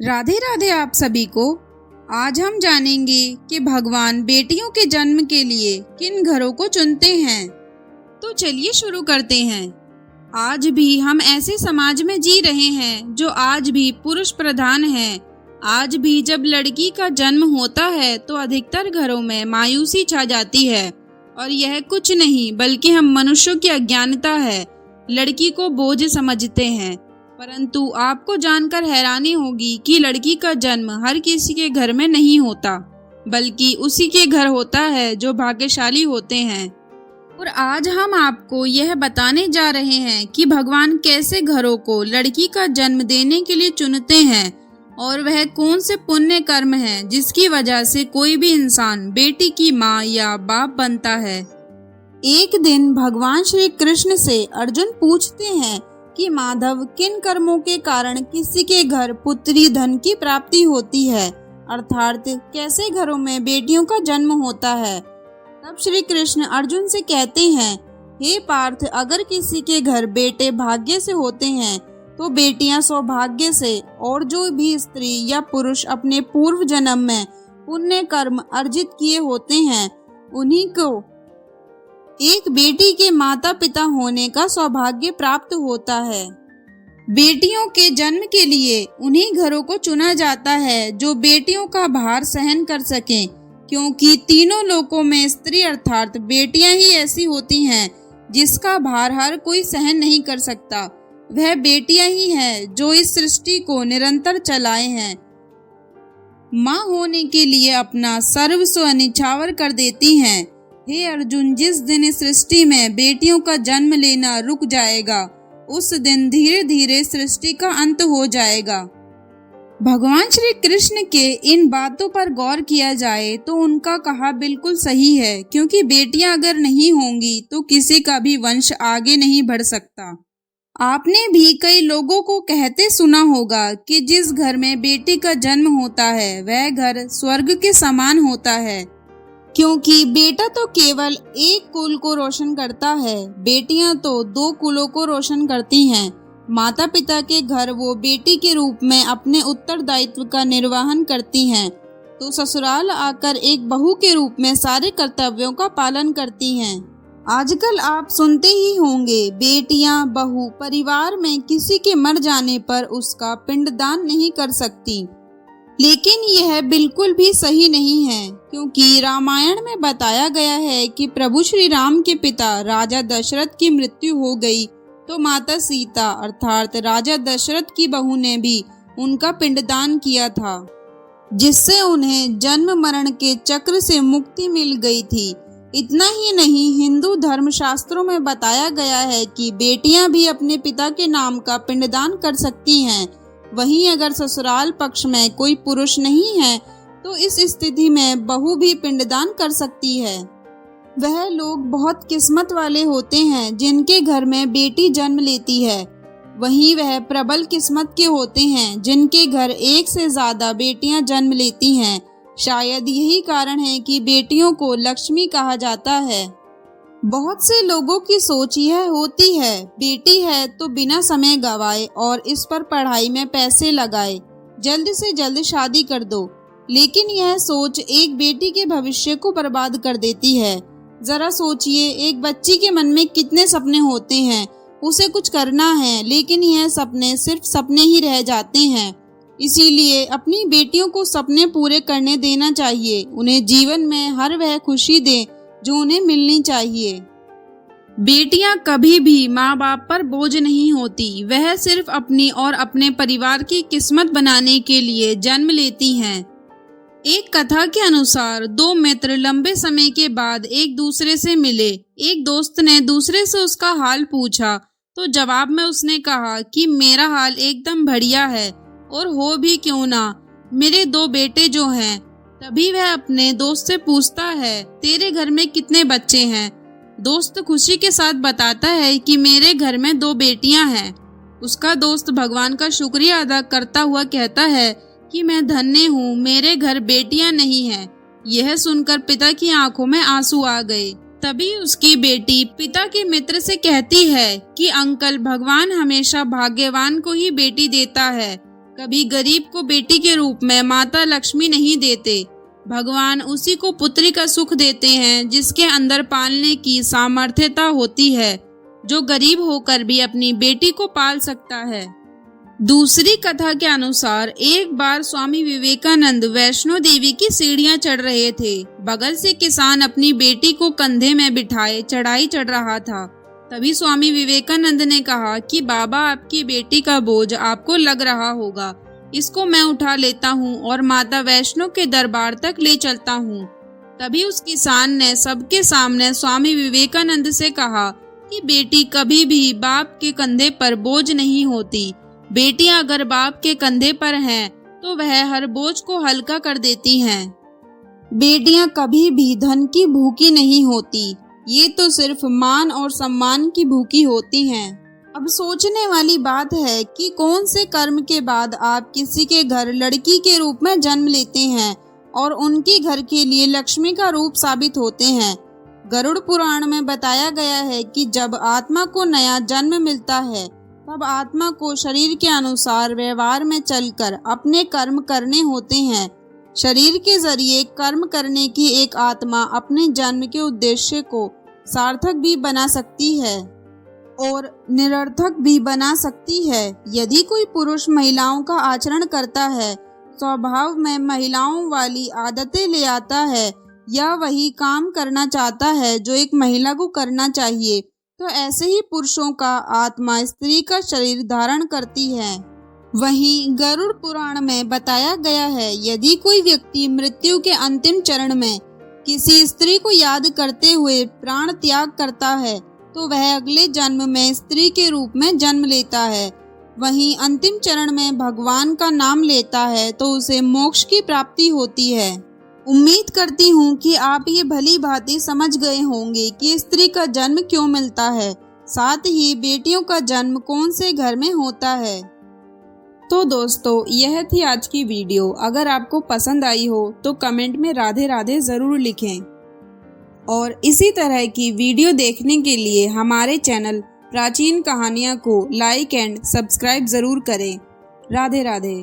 राधे राधे आप सभी को। आज हम जानेंगे कि भगवान बेटियों के जन्म के लिए किन घरों को चुनते हैं। तो चलिए शुरू करते हैं। आज भी हम ऐसे समाज में जी रहे हैं जो आज भी पुरुष प्रधान है। आज भी जब लड़की का जन्म होता है तो अधिकतर घरों में मायूसी छा जाती है और यह कुछ नहीं बल्कि हम मनुष्यों की अज्ञानता है। लड़की को बोझ समझते हैं, परंतु आपको जानकर हैरानी होगी कि लड़की का जन्म हर किसी के घर में नहीं होता, बल्कि उसी के घर होता है जो भाग्यशाली होते हैं। और आज हम आपको यह बताने जा रहे हैं कि भगवान कैसे घरों को लड़की का जन्म देने के लिए चुनते हैं और वह कौन से पुण्य कर्म हैं जिसकी वजह से कोई भी इंसान बेटी की माँ या बाप बनता है। एक दिन भगवान श्री कृष्ण से अर्जुन पूछते हैं कि माधव, किन कर्मों के कारण किसी के घर पुत्री धन की प्राप्ति होती है, अर्थात कैसे घरों में बेटियों का जन्म होता है। तब श्री कृष्ण अर्जुन से कहते हैं, हे पार्थ, अगर किसी के घर बेटे भाग्य से होते हैं तो बेटियां सौभाग्य से, और जो भी स्त्री या पुरुष अपने पूर्व जन्म में पुण्य कर्म अर्जित किए होते हैं उन्हीं को एक बेटी के माता पिता होने का सौभाग्य प्राप्त होता है। बेटियों के जन्म के लिए उन्हीं घरों को चुना जाता है जो बेटियों का भार सहन कर सकें, क्योंकि तीनों लोकों में स्त्री अर्थात बेटियां ही ऐसी होती हैं जिसका भार हर कोई सहन नहीं कर सकता। वह बेटियां ही हैं जो इस सृष्टि को निरंतर चलाए हैं। माँ होने के लिए अपना सर्वस्व निछावर कर देती हैं। हे अर्जुन, जिस दिन इस सृष्टि में बेटियों का जन्म लेना रुक जाएगा उस दिन धीरे धीरे सृष्टि का अंत हो जाएगा। भगवान श्री कृष्ण के इन बातों पर गौर किया जाए तो उनका कहा बिल्कुल सही है, क्योंकि बेटियां अगर नहीं होंगी तो किसी का भी वंश आगे नहीं बढ़ सकता। आपने भी कई लोगों को कहते सुना होगा कि जिस घर में बेटी का जन्म होता है वह घर स्वर्ग के समान होता है, क्योंकि बेटा तो केवल एक कुल को रोशन करता है, बेटियां तो दो कुलों को रोशन करती हैं। माता पिता के घर वो बेटी के रूप में अपने उत्तरदायित्व का निर्वहन करती हैं, तो ससुराल आकर एक बहू के रूप में सारे कर्तव्यों का पालन करती हैं। आजकल आप सुनते ही होंगे, बेटियां बहू परिवार में किसी के मर जाने पर उसका पिंडदान नहीं कर सकती, लेकिन यह बिल्कुल भी सही नहीं है, क्योंकि रामायण में बताया गया है कि प्रभु श्री राम के पिता राजा दशरथ की मृत्यु हो गई तो माता सीता अर्थात राजा दशरथ की बहू ने भी उनका पिंडदान किया था, जिससे उन्हें जन्म मरण के चक्र से मुक्ति मिल गई थी। इतना ही नहीं, हिंदू धर्म शास्त्रों में बताया गया है कि बेटियां भी अपने पिता के नाम का पिंडदान कर सकती हैं। वहीं अगर ससुराल पक्ष में कोई पुरुष नहीं है तो इस स्थिति में बहू भी पिंडदान कर सकती है। वह लोग बहुत किस्मत वाले होते हैं जिनके घर में बेटी जन्म लेती है। वहीं वह प्रबल किस्मत के होते हैं जिनके घर एक से ज्यादा बेटियां जन्म लेती हैं। शायद यही कारण है कि बेटियों को लक्ष्मी कहा जाता है। बहुत से लोगों की सोच यह होती है, बेटी है तो बिना समय गवाए और इस पर पढ़ाई में पैसे लगाए, जल्द से जल्द शादी कर दो। लेकिन यह सोच एक बेटी के भविष्य को बर्बाद कर देती है। जरा सोचिए, एक बच्ची के मन में कितने सपने होते हैं, उसे कुछ करना है, लेकिन यह सपने सिर्फ सपने ही रह जाते हैं। इसीलिए अपनी बेटियों को सपने पूरे करने देना चाहिए। उन्हें जीवन में हर वह खुशी दें जो उन्हें मिलनी चाहिए। बेटियां कभी भी माँ बाप पर बोझ नहीं होती, वह सिर्फ अपनी और अपने परिवार की किस्मत बनाने के लिए जन्म लेती हैं। एक कथा के अनुसार दो मित्र लंबे समय के बाद एक दूसरे से मिले। एक दोस्त ने दूसरे से उसका हाल पूछा तो जवाब में उसने कहा कि मेरा हाल एकदम बढ़िया है, और हो भी क्यों ना, मेरे दो बेटे जो हैं। तभी वह अपने दोस्त से पूछता है, तेरे घर में कितने बच्चे हैं? दोस्त खुशी के साथ बताता है कि मेरे घर में दो बेटियां हैं। उसका दोस्त भगवान का शुक्रिया अदा करता हुआ कहता है कि मैं धन्य हूँ, मेरे घर बेटियां नहीं हैं। यह सुनकर पिता की आंखों में आंसू आ गए। तभी उसकी बेटी पिता के मित्र से कहती है कि अंकल, भगवान हमेशा भाग्यवान को ही बेटी देता है, कभी गरीब को बेटी के रूप में माता लक्ष्मी नहीं देते। भगवान उसी को पुत्री का सुख देते हैं जिसके अंदर पालने की सामर्थ्यता होती है, जो गरीब होकर भी अपनी बेटी को पाल सकता है। दूसरी कथा के अनुसार एक बार स्वामी विवेकानंद वैष्णो देवी की सीढ़ियां चढ़ रहे थे। बगल से किसान अपनी बेटी को कंधे में बिठाए चढ़ाई चढ़ रहा था। तभी स्वामी विवेकानंद ने कहा कि बाबा, आपकी बेटी का बोझ आपको लग रहा होगा, इसको मैं उठा लेता हूँ और माता वैष्णो के दरबार तक ले चलता हूँ। तभी उस किसान ने सबके सामने स्वामी विवेकानंद से कहा कि बेटी कभी भी बाप के कंधे पर बोझ नहीं होती। बेटियां अगर बाप के कंधे पर हैं तो वह हर बोझ को हल्का कर देती हैं। बेटियां कभी भी धन की भूखी नहीं होती, ये तो सिर्फ मान और सम्मान की भूखी होती हैं। अब सोचने वाली बात है कि कौन से कर्म के बाद आप किसी के घर लड़की के रूप में जन्म लेते हैं और उनके घर के लिए लक्ष्मी का रूप साबित होते हैं। गरुड़ पुराण में बताया गया है कि जब आत्मा को नया जन्म मिलता है तब आत्मा को शरीर के अनुसार व्यवहार में चलकर अपने कर्म करने होते हैं। शरीर के जरिए कर्म करने की एक आत्मा अपने जन्म के उद्देश्य को सार्थक भी बना सकती है और निरर्थक भी बना सकती है। यदि कोई पुरुष महिलाओं का आचरण करता है, स्वभाव में महिलाओं वाली आदतें ले आता है या वही काम करना चाहता है जो एक महिला को करना चाहिए, तो ऐसे ही पुरुषों का आत्मा स्त्री का शरीर धारण करती है। वहीं गरुड़ पुराण में बताया गया है, यदि कोई व्यक्ति मृत्यु के अंतिम चरण में किसी स्त्री को याद करते हुए प्राण त्याग करता है तो वह अगले जन्म में स्त्री के रूप में जन्म लेता है। वहीं अंतिम चरण में भगवान का नाम लेता है तो उसे मोक्ष की प्राप्ति होती है। उम्मीद करती हूँ कि आप ये भली भांति समझ गए होंगे कि स्त्री का जन्म क्यों मिलता है, साथ ही बेटियों का जन्म कौन से घर में होता है। तो दोस्तों, यह थी आज की वीडियो। अगर आपको पसंद आई हो तो कमेंट में राधे राधे ज़रूर लिखें और इसी तरह की वीडियो देखने के लिए हमारे चैनल प्राचीन कहानियाँ को लाइक एंड सब्सक्राइब ज़रूर करें। राधे राधे।